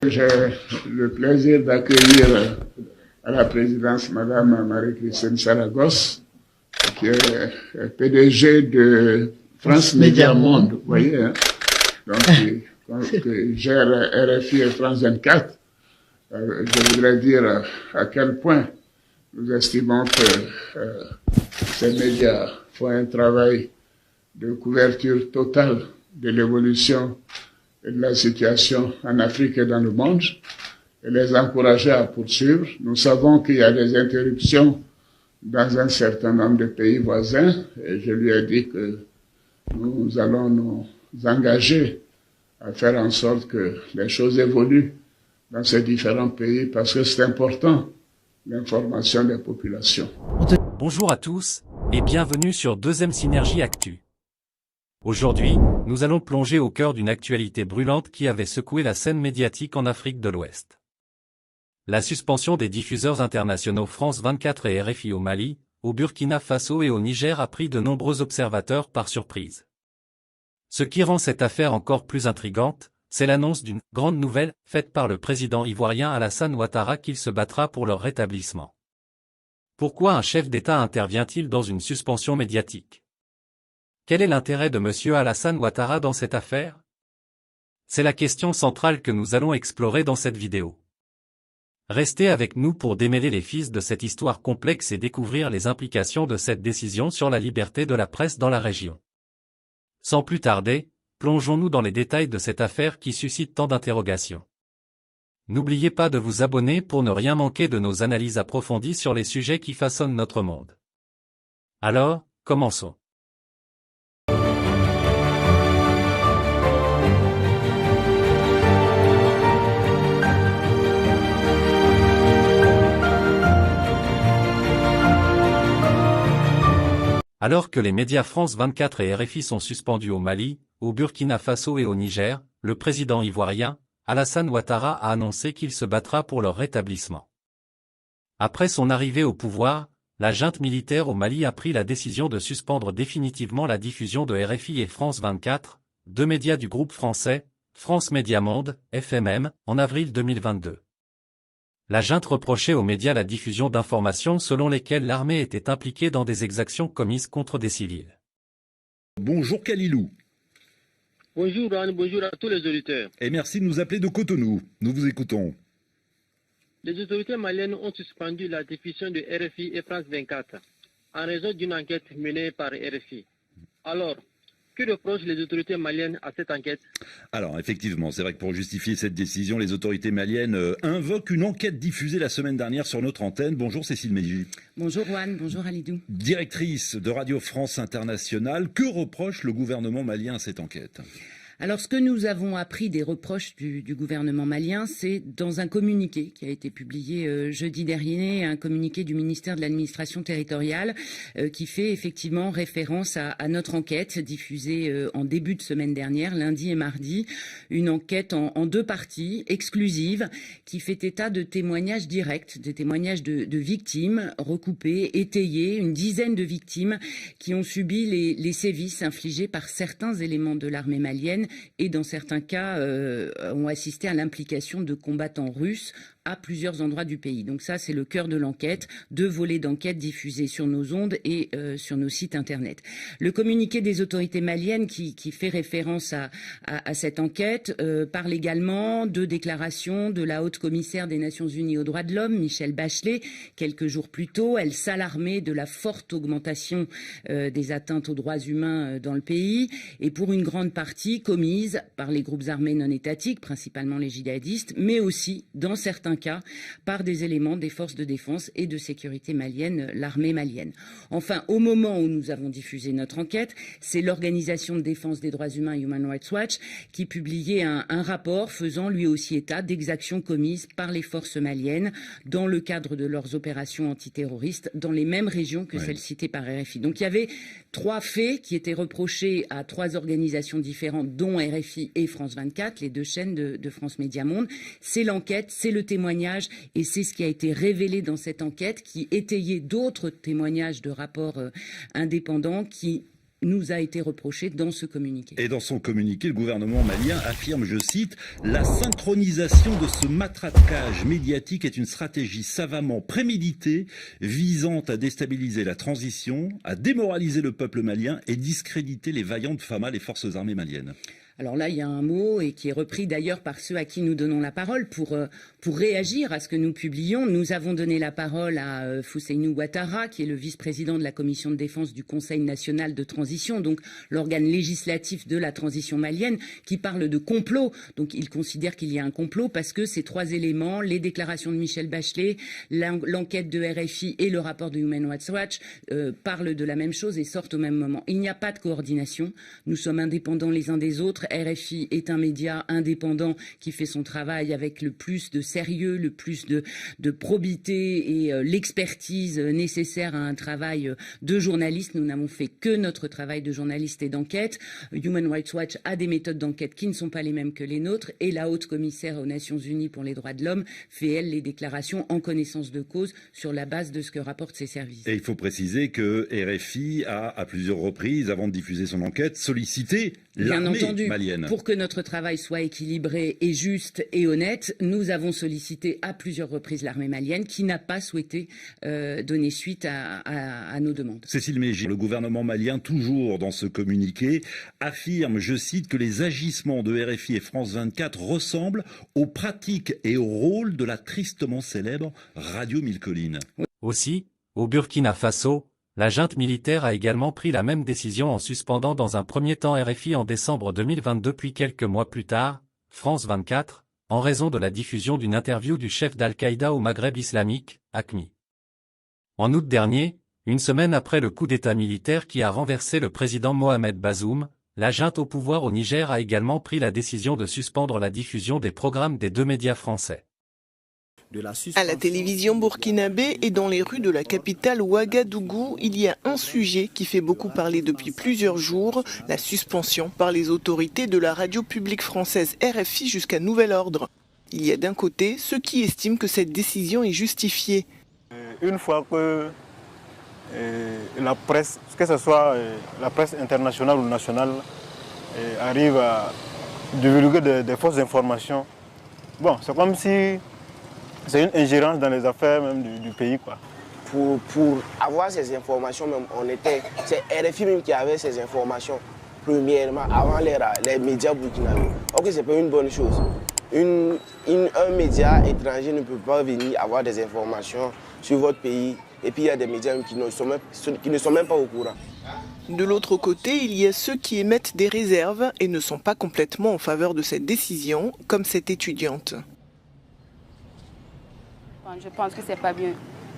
J'ai le plaisir d'accueillir à la présidence Madame Marie-Christine Saragosse, qui est PDG de France Média Monde, vous voyez, hein? Donc, qui gère RFI et France 24. Je voudrais dire à quel point nous estimons que ces médias font un travail de couverture totale de l'évolution et de la situation en Afrique et dans le monde, et les encourager à poursuivre. Nous savons qu'il y a des interruptions dans un certain nombre de pays voisins, et je lui ai dit que nous allons nous engager à faire en sorte que les choses évoluent dans ces différents pays, parce que c'est important, l'information des populations. Bonjour à tous, et bienvenue sur Deuxième Synergie Actu. Aujourd'hui, nous allons plonger au cœur d'une actualité brûlante qui avait secoué la scène médiatique en Afrique de l'Ouest. La suspension des diffuseurs internationaux France 24 et RFI au Mali, au Burkina Faso et au Niger a pris de nombreux observateurs par surprise. Ce qui rend cette affaire encore plus intrigante, c'est l'annonce d'une grande nouvelle faite par le président ivoirien Alassane Ouattara qu'il se battra pour leur rétablissement. Pourquoi un chef d'État intervient-il dans une suspension médiatique ? Quel est l'intérêt de M. Alassane Ouattara dans cette affaire? C'est la question centrale que nous allons explorer dans cette vidéo. Restez avec nous pour démêler les fils de cette histoire complexe et découvrir les implications de cette décision sur la liberté de la presse dans la région. Sans plus tarder, plongeons-nous dans les détails de cette affaire qui suscite tant d'interrogations. N'oubliez pas de vous abonner pour ne rien manquer de nos analyses approfondies sur les sujets qui façonnent notre monde. Alors, commençons. Alors que les médias France 24 et RFI sont suspendus au Mali, au Burkina Faso et au Niger, le président ivoirien, Alassane Ouattara a annoncé qu'il se battra pour leur rétablissement. Après son arrivée au pouvoir, la junte militaire au Mali a pris la décision de suspendre définitivement la diffusion de RFI et France 24, deux médias du groupe français, France Média Monde, FMM, en avril 2022. La junte reprochait aux médias la diffusion d'informations selon lesquelles l'armée était impliquée dans des exactions commises contre des civils. Bonjour Kalilou. Bonjour Anne, bonjour à tous les auditeurs. Et merci de nous appeler de Cotonou. Nous vous écoutons. Les autorités maliennes ont suspendu la diffusion de RFI et France 24 en raison d'une enquête menée par RFI. Alors, que reprochent les autorités maliennes à cette enquête? Alors, effectivement, c'est vrai que pour justifier cette décision, les autorités maliennes invoquent une enquête diffusée la semaine dernière sur notre antenne. Bonjour Cécile Meiji. Bonjour Juan, bonjour Alidou. Directrice de Radio France Internationale, que reproche le gouvernement malien à cette enquête ? Alors, ce que nous avons appris des reproches du gouvernement malien, c'est dans un communiqué qui a été publié jeudi dernier, un communiqué du ministère de l'administration territoriale qui fait effectivement référence à notre enquête diffusée en début de semaine dernière, lundi et mardi, une enquête en deux parties exclusives qui fait état de témoignages directs, des témoignages de victimes recoupés, étayés, une dizaine de victimes qui ont subi les sévices infligés par certains éléments de l'armée malienne et dans certains cas ont assisté à l'implication de combattants russes à plusieurs endroits du pays. Donc ça, c'est le cœur de l'enquête, deux volets d'enquête diffusés sur nos ondes et sur nos sites internet. Le communiqué des autorités maliennes qui fait référence à cette enquête parle également de déclarations de la haute commissaire des Nations Unies aux droits de l'homme, Michelle Bachelet. Quelques jours plus tôt, elle s'alarmait de la forte augmentation des atteintes aux droits humains dans le pays et pour une grande partie commises par les groupes armés non étatiques, principalement les djihadistes, mais aussi, dans certains cas, par des éléments des forces de défense et de sécurité maliennes, l'armée malienne. Enfin, au moment où nous avons diffusé notre enquête, c'est l'organisation de défense des droits humains Human Rights Watch qui publiait un rapport faisant lui aussi état d'exactions commises par les forces maliennes dans le cadre de leurs opérations antiterroristes dans les mêmes régions que celles citées par RFI. Donc il y avait trois faits qui étaient reprochés à trois organisations différentes, dont RFI et France 24, les deux chaînes de France Média Monde. C'est l'enquête, c'est le témoignage et c'est ce qui a été révélé dans cette enquête qui étayait d'autres témoignages de rapports indépendants qui nous a été reproché dans ce communiqué. Et dans son communiqué, le gouvernement malien affirme, je cite, « La synchronisation de ce matraquage médiatique est une stratégie savamment préméditée visant à déstabiliser la transition, à démoraliser le peuple malien et discréditer les vaillantes FAMA, les forces armées maliennes. » Alors là, il y a un mot et qui est repris d'ailleurs par ceux à qui nous donnons la parole pour réagir à ce que nous publions. Nous avons donné la parole à Fouseynou Ouattara, qui est le vice-président de la commission de défense du Conseil national de transition, donc l'organe législatif de la transition malienne, qui parle de complot. Donc il considère qu'il y a un complot parce que ces trois éléments, les déclarations de Michel Bachelet, l'enquête de RFI et le rapport de Human Rights Watch parlent de la même chose et sortent au même moment. Il n'y a pas de coordination. Nous sommes indépendants les uns des autres. RFI est un média indépendant qui fait son travail avec le plus de sérieux, le plus de probité et l'expertise nécessaire à un travail de journaliste. Nous n'avons fait que notre travail de journaliste et d'enquête. Human Rights Watch a des méthodes d'enquête qui ne sont pas les mêmes que les nôtres et la haute commissaire aux Nations Unies pour les droits de l'homme fait, elle, les déclarations en connaissance de cause sur la base de ce que rapportent ses services. Et il faut préciser que RFI a, à plusieurs reprises, avant de diffuser son enquête, sollicité l'armée malienne. Pour que notre travail soit équilibré et juste et honnête, nous avons sollicité à plusieurs reprises l'armée malienne qui n'a pas souhaité donner suite à nos demandes. Cécile Mégis, le gouvernement malien, toujours dans ce communiqué, affirme, je cite, que les agissements de RFI et France 24 ressemblent aux pratiques et au rôle de la tristement célèbre Radio Mille Collines. Aussi, au Burkina Faso, la junte militaire a également pris la même décision en suspendant dans un premier temps RFI en décembre 2022 puis quelques mois plus tard, France 24, en raison de la diffusion d'une interview du chef d'Al-Qaïda au Maghreb islamique, AQMI. En août dernier, une semaine après le coup d'État militaire qui a renversé le président Mohamed Bazoum, la junte au pouvoir au Niger a également pris la décision de suspendre la diffusion des programmes des deux médias français. À la télévision burkinabé et dans les rues de la capitale Ouagadougou, il y a un sujet qui fait beaucoup parler depuis plusieurs jours, la suspension par les autorités de la radio publique française RFI jusqu'à nouvel ordre. Il y a d'un côté ceux qui estiment que cette décision est justifiée. Une fois que la presse, que ce soit la presse internationale ou nationale, arrive à divulguer des fausses informations, bon, c'est comme si c'est une ingérence dans les affaires même du pays, quoi. Pour avoir ces informations, même, c'est RFI même qui avait ces informations, premièrement, avant les médias burkinabés. Ok, c'est pas une bonne chose. Un média étranger ne peut pas venir avoir des informations sur votre pays, et puis il y a des médias qui ne sont même pas au courant. De l'autre côté, il y a ceux qui émettent des réserves et ne sont pas complètement en faveur de cette décision, comme cette étudiante. Je pense que c'est pas bien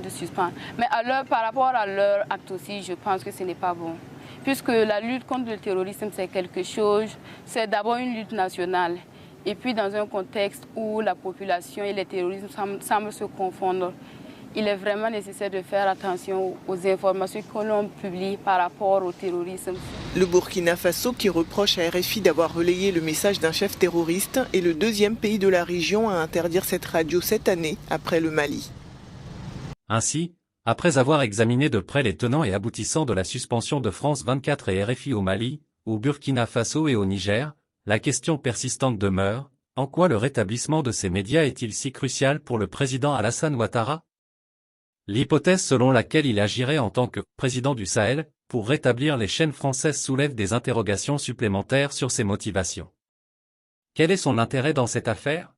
de suspendre. Mais par rapport à leur acte aussi, je pense que ce n'est pas bon. Puisque la lutte contre le terrorisme, c'est quelque chose, c'est d'abord une lutte nationale. Et puis dans un contexte où la population et les terroristes semblent se confondre, il est vraiment nécessaire de faire attention aux informations que l'on publie par rapport au terrorisme. Le Burkina Faso, qui reproche à RFI d'avoir relayé le message d'un chef terroriste, est le deuxième pays de la région à interdire cette radio cette année, après le Mali. Ainsi, après avoir examiné de près les tenants et aboutissants de la suspension de France 24 et RFI au Mali, au Burkina Faso et au Niger, la question persistante demeure, en quoi le rétablissement de ces médias est-il si crucial pour le président Alassane Ouattara ? L'hypothèse selon laquelle il agirait en tant que président du Sahel pour rétablir les chaînes françaises soulève des interrogations supplémentaires sur ses motivations. Quel est son intérêt dans cette affaire?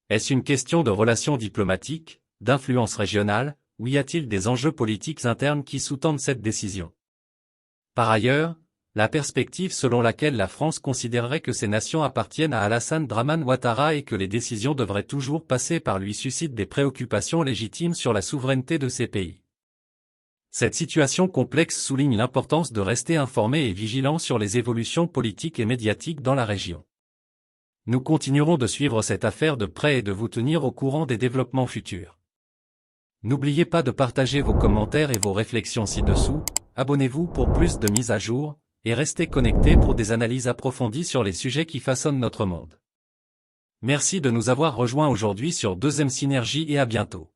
Est-ce une question de relations diplomatiques, d'influence régionale, ou y a-t-il des enjeux politiques internes qui sous-tendent cette décision? Par ailleurs, la perspective selon laquelle la France considérerait que ces nations appartiennent à Alassane Dramane Ouattara et que les décisions devraient toujours passer par lui suscite des préoccupations légitimes sur la souveraineté de ces pays. Cette situation complexe souligne l'importance de rester informé et vigilant sur les évolutions politiques et médiatiques dans la région. Nous continuerons de suivre cette affaire de près et de vous tenir au courant des développements futurs. N'oubliez pas de partager vos commentaires et vos réflexions ci-dessous, abonnez-vous pour plus de mises à jour, et restez connectés pour des analyses approfondies sur les sujets qui façonnent notre monde. Merci de nous avoir rejoints aujourd'hui sur Deuxième Synergie et à bientôt.